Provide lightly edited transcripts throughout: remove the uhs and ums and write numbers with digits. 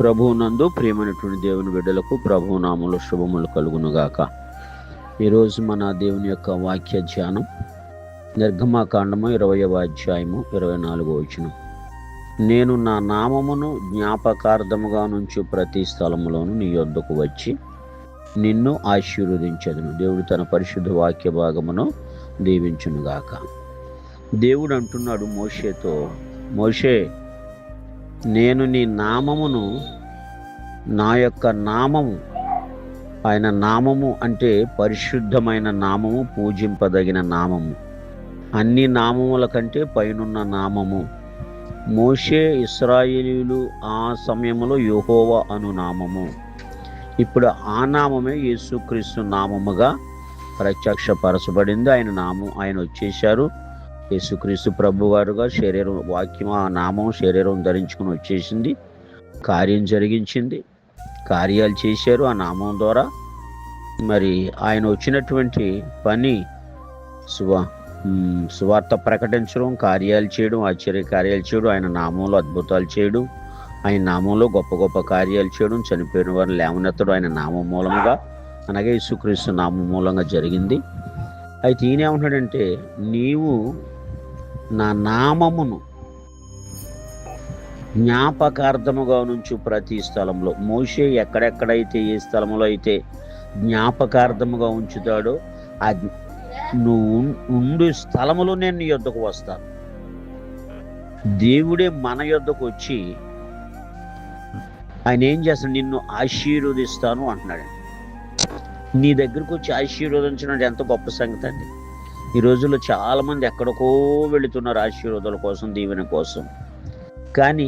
ప్రభువునందు ప్రియమైనటువంటి దేవుని బిడ్డలకు ప్రభువు నామములో శుభములు కలుగునుగాక. ఈరోజు మన దేవుని యొక్క వాక్య ధ్యానం నిర్గమాకాండము 20వ అధ్యాయము 24వ వచనం. నేను నా నామమును జ్ఞాపకార్థముగా నుంచి ప్రతి స్థలములోను నీ యొద్దకు వచ్చి నిన్ను ఆశీర్వదించెదను. దేవుడు తన పరిశుద్ధ వాక్య భాగమును దీవించునుగాక. దేవుడు అంటున్నాడు మోషేతో, మోషే, నేను నీ నామమును, నా యొక్క నామము, ఆయన నామము అంటే పరిశుద్ధమైన నామము, పూజింపదగిన నామము, అన్ని నామముల కంటే పైనున్న నామము. మోషే ఇశ్రాయేలీయులు ఆ సమయంలో యెహోవా అను నామము. ఇప్పుడు ఆ నామమే యేసుక్రీస్తు నామముగా ప్రత్యక్షపరచబడింది. ఆయన వచ్చేశారు. యేసుక్రీస్తు ప్రభు వారుగా వాక్యం, ఆ నామం శరీరం ధరించుకుని వచ్చేసింది, కార్యం జరిగించింది, కార్యాలు చేశారు ఆ నామం ద్వారా. మరి ఆయన వచ్చినటువంటి పని సువార్త ప్రకటించడం, కార్యాలు చేయడం, ఆశ్చర్య కార్యాలు చేయడం, ఆయన నామంలో అద్భుతాలు చేయడం, ఆయన నామంలో గొప్ప గొప్ప కార్యాలు చేయడం, చనిపోయిన వారిని లేవనెత్తడం ఆయన నామం మూలంగా, అలాగే యేసుక్రీస్తు నామం మూలంగా జరిగింది. అయితే ఈయన ఏమంటాడంటే, నీవు నా నామమును జ్ఞాపకార్థముగా నుంచి ప్రతి స్థలంలో. మోషే ఎక్కడెక్కడైతే ఏ స్థలంలో అయితే జ్ఞాపకార్థముగా ఉంచుతాడో ఆ నువ్వు ఉండు స్థలములో నేను నీ యొద్దకు వస్తాను. దేవుడే మన యొద్దకు వచ్చి ఆయన ఏం చేస్తాడు, నిన్ను ఆశీర్వదిస్తాను అంటున్నాడు. నీ దగ్గరకు వచ్చి ఆశీర్వదించడం ఎంత గొప్ప సంగతి అండి. ఈ రోజుల్లో చాలామంది ఎక్కడికో వెళుతున్నారు ఆశీర్వాదాల కోసం, దీవెన కోసం. కానీ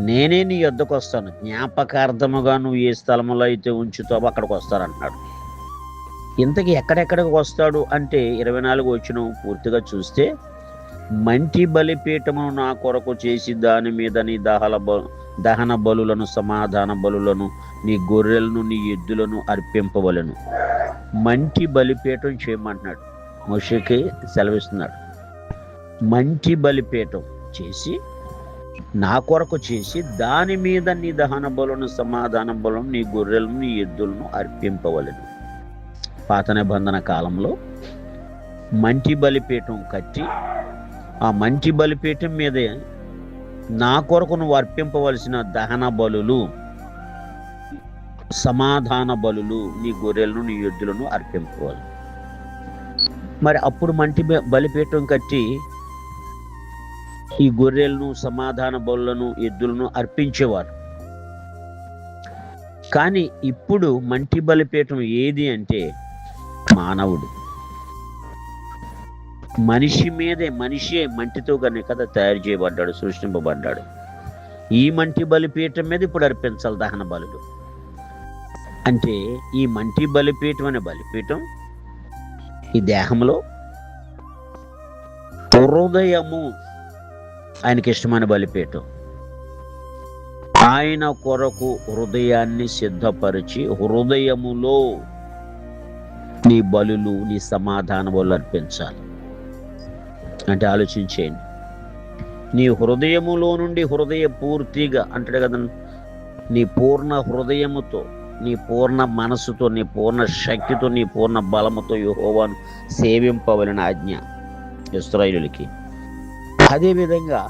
నేనే నీ యొద్దకు వస్తాను, జ్ఞాపకార్థముగా నువ్వు ఏ స్థలంలో అయితే ఉంచుతావో అక్కడికి వస్తానంటున్నాడు. ఇంతకీ ఎక్కడెక్కడికి వస్తాడు అంటే 24వ వచనం పూర్తిగా చూస్తే, మంటి బలిపీఠమును నా కొరకు చేసి దాని మీద నీ దహన బలులను, సమాధాన బలులను, నీ గొర్రెలను, నీ ఎద్దులను అర్పింపవలెను. మంటి బలిపీఠం చేయమంటున్నాడు, మోషేకి సెలవిస్తున్నాడు. మంటి బలిపీఠం చేసి నా కొరకు చేసి దాని మీద నీ దహన బలులను, సమాధాన బలులను, నీ గొర్రెలను, నీ ఎద్దులను అర్పింపవలెను. పాత నిబంధన కాలంలో మంటి బలిపీఠం కట్టి ఆ మంటి బలిపీఠం మీదే నా కొరకు నువ్వు అర్పింపవలసిన దహన బలులు, సమాధాన బలులు, నీ గొర్రెలను, నీ ఎద్దులను అర్పింపవాలి. మరి అప్పుడు మంటి బలిపీఠం కట్టి ఈ గొర్రెలను, సమాధాన బలులను, ఎద్దులను అర్పించేవారు. కానీ ఇప్పుడు మంటి బలిపీఠం ఏది అంటే మానవుడు. మనిషే మంటితో కానీ కదా తయారు చేయబడ్డాడు, సృష్టింపబడ్డాడు. ఈ మంటి బలిపీఠం మీద ఇప్పుడు అర్పించాలి దహన బలులు. అంటే ఈ మంటి బలిపీఠం అనే బలిపీఠం ఈ దేహంలో హృదయము ఆయనకి ఇష్టమైన బలిపీఠం. ఆయన కొరకు హృదయాన్ని సిద్ధపరిచి హృదయములో నీ బలులు, నీ సమాధాన బలులు అర్పించాలి. అంటే ఆలోచించేయండి, నీ హృదయములో నుండి పూర్తిగా అంటాడు కదా, నీ పూర్ణ హృదయముతో, నీ పూర్ణ మనసుతో, నీ పూర్ణ శక్తితో, నీ పూర్ణ బలముతో యెహోవాను సేవింపవలెన ఆజ్ఞ ఇశ్రాయేలుకి. అదేవిధంగా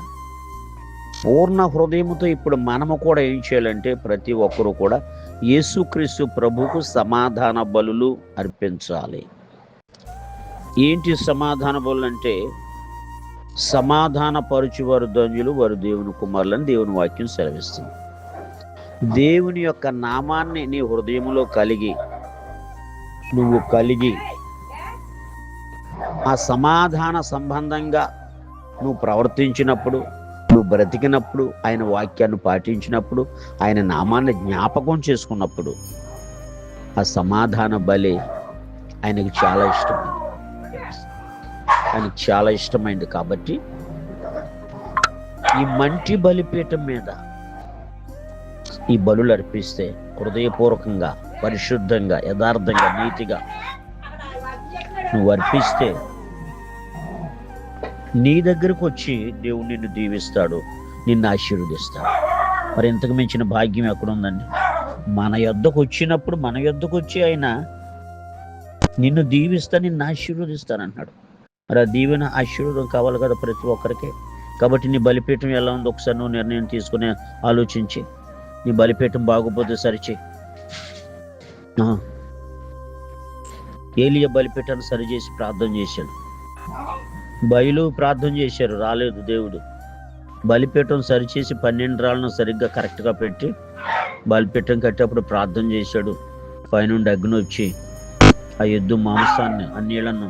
పూర్ణ హృదయముతో ఇప్పుడు మనము కూడా ఏం చేయాలంటే, ప్రతి ఒక్కరూ కూడా యేసుక్రీస్తు ప్రభువుకు సమాధాన బలులు అర్పించాలి. ఏంటి సమాధాన బలులు అంటే, సమాధాన పరుచువారు ధన్యులు, వారు దేవుని కుమారులని దేవుని వాక్యం సెలవిస్తుంది. దేవుని యొక్క నామాన్ని నీ హృదయంలో నువ్వు కలిగి ఆ సమాధాన సంబంధంగా నువ్వు ప్రవర్తించినప్పుడు, నువ్వు బ్రతికినప్పుడు, ఆయన వాక్యాన్ని పాటించినప్పుడు, ఆయన నామాన్ని జ్ఞాపకం చేసుకున్నప్పుడు ఆ సమాధాన బలి ఆయనకు చాలా ఇష్టమైంది. కాబట్టి ఈ మంటి బలిపీఠం మీద ఈ బలులు అర్పిస్తే, హృదయపూర్వకంగా, పరిశుద్ధంగా, యథార్థంగా, నీతిగా నువ్వు అర్పిస్తే నీ దగ్గరకు వచ్చి దేవుడు నిన్ను దీవిస్తాడు, నిన్ను ఆశీర్వదిస్తాడు. మరి ఇంతకు మించిన భాగ్యం ఎక్కడుందండి? మన యొద్దకు వచ్చినప్పుడు మన యొద్దకు వచ్చి ఆయన నిన్ను దీవిస్తా, నిన్ను ఆశీర్వదిస్తానంటున్నాడు. మరి ఆ దీవెన ఆశీర్వాదం కావాలి కదా ప్రతి ఒక్కరికి. కాబట్టి నీ బలిపీఠం ఎలా ఉందో ఒకసారి నువ్వు నిర్ణయం తీసుకుని ఆలోచించి, నీ బలిపీఠం బాగోపోతే సరిచేయి. ఏలియా బలిపీఠాన్ని సరిచేసి ప్రార్థన చేశాడు. బయలు ప్రార్థన చేశారు, రాలేదు దేవుడు. బలిపీఠం సరిచేసి 12 రాళ్ళను సరిగ్గా కరెక్ట్గా పెట్టి బలిపీఠం కట్టేప్పుడు ప్రార్థన చేశాడు. పైనుండి అగ్ని వచ్చి ఆ ఎద్దు మాంసాన్ని, ఆ నీళ్లను,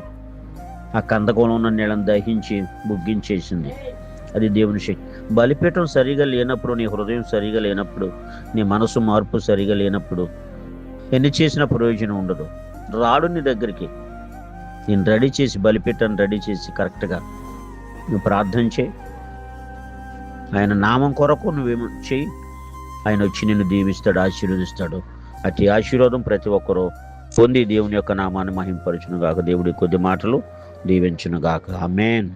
ఆ కందకంలో ఉన్న నీళ్ళను దహించి బుగ్గించేసింది. అది దేవుని శక్తి. బలిపీఠం సరిగా లేనప్పుడు, నీ హృదయం సరిగా లేనప్పుడు, నీ మనసు మార్పు సరిగా లేనప్పుడు ఎన్ని చేసిన ప్రయోజనం ఉండదు. రాడు నీ దగ్గరికి. నేను రెడీ చేసి, బలిపీఠాన్ని రెడీ చేసి కరెక్ట్గా నువ్వు ప్రార్థన చేయి. ఆయన నామం కొరకు నువ్వేమో చెయ్యి. ఆయన వచ్చి నిన్ను దీవిస్తాడు, ఆశీర్వదిస్తాడు. అతి ఆశీర్వాదం ప్రతి ఒక్కరూ పొంది దేవుని యొక్క నామాన్ని మహింపరచును గాక. దేవుడి కొద్ది మాటలు దీవించును గాక. ఆమేన్.